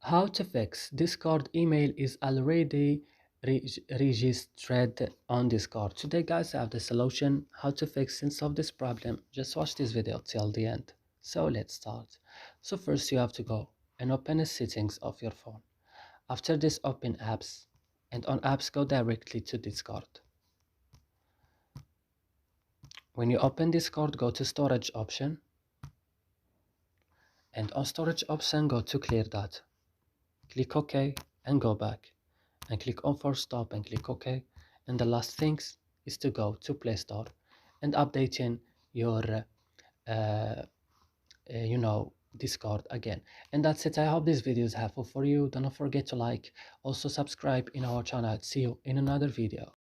How to fix Discord email is already registered on Discord. Today guys, I have the solution how to fix and solve this problem. Just watch this video till the end. So let's start. So first you have to go and open the settings of your phone. After this, open apps, and on apps go directly to Discord. When you open Discord, go to storage option, and on storage option go to clear data. Click OK and go back, and click on force stop and click OK. And the last things is to go to Play Store and updating your Discord again. And that's it. I hope this video is helpful for you. Don't forget to like, also subscribe in our channel. See you in another video.